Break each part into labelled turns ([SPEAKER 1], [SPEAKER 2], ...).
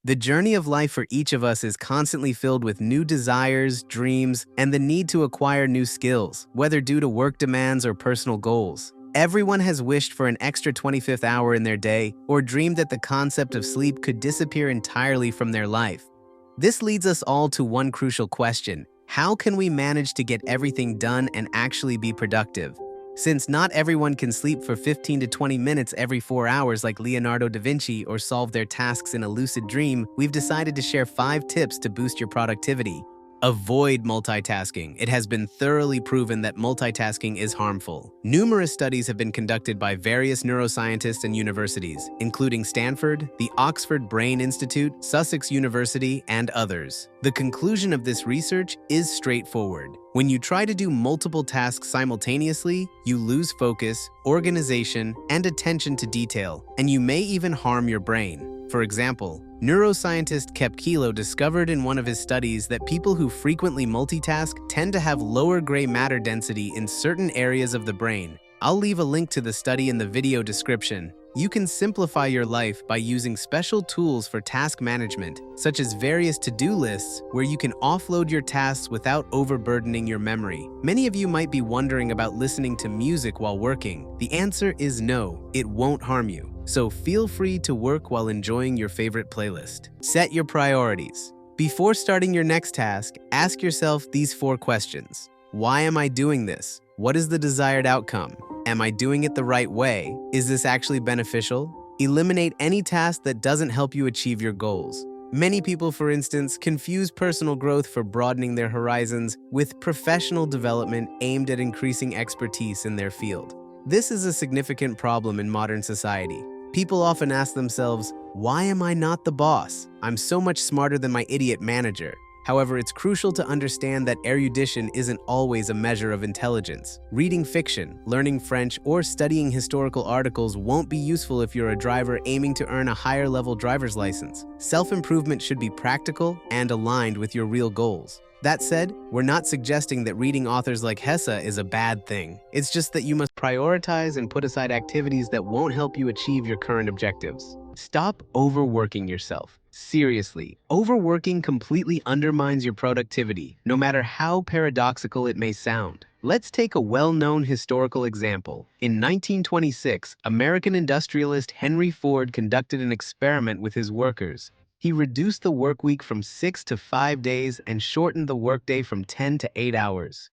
[SPEAKER 1] The journey of life for each of us is constantly filled with new desires, dreams, and the need to acquire new skills, whether due to work demands or personal goals. Everyone has wished for an extra 25th hour in their day or dreamed that the concept of sleep could disappear entirely from their life. This leads us all to one crucial question: how can we manage to get everything done and actually be productive? Since not everyone can sleep for 15 to 20 minutes every 4 hours like Leonardo da Vinci or solve their tasks in a lucid dream, we've decided to share 5 tips to boost your productivity. Avoid multitasking. It has been thoroughly proven that multitasking is harmful. Numerous studies have been conducted by various neuroscientists and universities, including Stanford, the Oxford Brain Institute, Sussex University, and others. The conclusion of this research is straightforward. When you try to do multiple tasks simultaneously, you lose focus, organization, and attention to detail, and you may even harm your brain. For example, neuroscientist Kep Kilo discovered in one of his studies that people who frequently multitask tend to have lower gray matter density in certain areas of the brain. I'll leave a link to the study in the video description. You can simplify your life by using special tools for task management, such as various to-do lists where you can offload your tasks without overburdening your memory. Many of you might be wondering about listening to music while working. The answer is no, it won't harm you. So feel free to work while enjoying your favorite playlist. Set your priorities. Before starting your next task, ask yourself these 4 questions. Why am I doing this? What is the desired outcome? Am I doing it the right way? Is this actually beneficial? Eliminate any task that doesn't help you achieve your goals. Many people, for instance, confuse personal growth for broadening their horizons with professional development aimed at increasing expertise in their field. This is a significant problem in modern society. People often ask themselves, why am I not the boss? I'm so much smarter than my idiot manager. However, it's crucial to understand that erudition isn't always a measure of intelligence. Reading fiction, learning French, or studying historical articles won't be useful if you're a driver aiming to earn a higher-level driver's license. Self-improvement should be practical and aligned with your real goals. That said, we're not suggesting that reading authors like Hesse is a bad thing. It's just that you must prioritize and put aside activities that won't help you achieve your current objectives. Stop overworking yourself. Seriously, overworking completely undermines your productivity, no matter how paradoxical it may sound. Let's take a well-known historical example. In 1926, American industrialist Henry Ford conducted an experiment with his workers. He reduced the work week from 6 to 5 days and shortened the workday from 10 to 8 hours.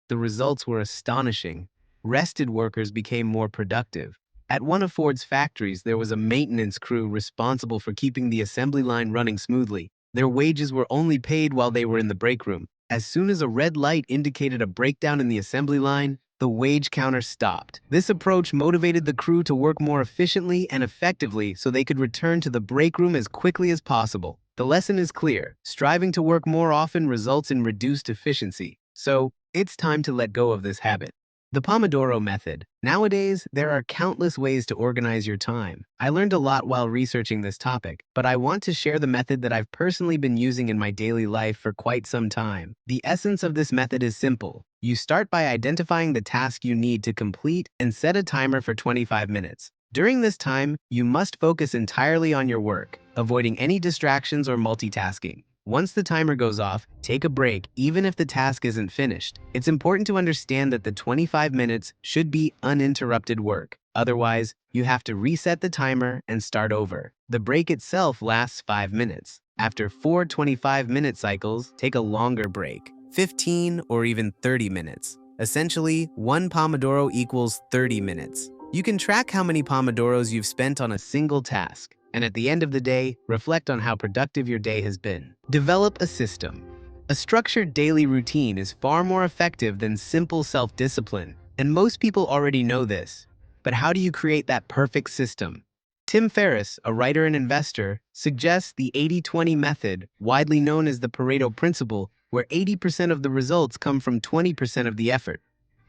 [SPEAKER 1] The results were astonishing. Rested workers became more productive. At one of Ford's factories, there was a maintenance crew responsible for keeping the assembly line running smoothly. Their wages were only paid while they were in the break room. As soon as a red light indicated a breakdown in the assembly line, the wage counter stopped. This approach motivated the crew to work more efficiently and effectively so they could return to the break room as quickly as possible. The lesson is clear. Striving to work more often results in reduced efficiency. So, it's time to let go of this habit. The Pomodoro Method. Nowadays, there are countless ways to organize your time. I learned a lot while researching this topic, but I want to share the method that I've personally been using in my daily life for quite some time. The essence of this method is simple. You start by identifying the task you need to complete and set a timer for 25 minutes. During this time, you must focus entirely on your work, avoiding any distractions or multitasking. Once the timer goes off, take a break even if the task isn't finished. It's important to understand that the 25 minutes should be uninterrupted work. Otherwise, you have to reset the timer and start over. The break itself lasts 5 minutes. After 4 25-minute cycles, take a longer break, 15 or even 30 minutes. Essentially, 1 Pomodoro equals 30 minutes. You can track how many Pomodoros you've spent on a single task, and at the end of the day, reflect on how productive your day has been. Develop a system. A structured daily routine is far more effective than simple self-discipline, and most people already know this. But how do you create that perfect system? Tim Ferriss, a writer and investor, suggests the 80-20 method, widely known as the Pareto principle, where 80% of the results come from 20% of the effort.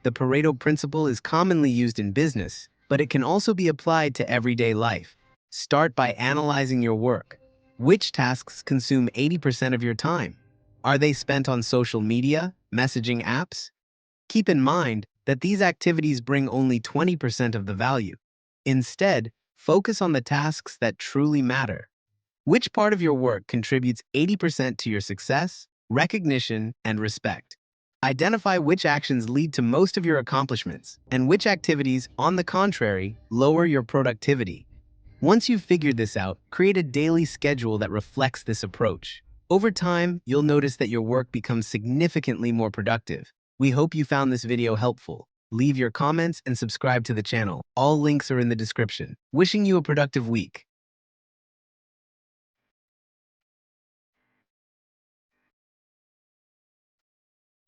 [SPEAKER 1] The Pareto principle is commonly used in business, but it can also be applied to everyday life. Start by analyzing your work. Which tasks consume 80% of your time? Are they spent on social media, messaging apps? Keep in mind that these activities bring only 20% of the value. Instead, focus on the tasks that truly matter. Which part of your work contributes 80% to your success, recognition, and respect? Identify which actions lead to most of your accomplishments and which activities, on the contrary, lower your productivity. Once you've figured this out, create a daily schedule that reflects this approach. Over time, you'll notice that your work becomes significantly more productive. We hope you found this video helpful. Leave your comments and subscribe to the channel. All links are in the description. Wishing you a productive week.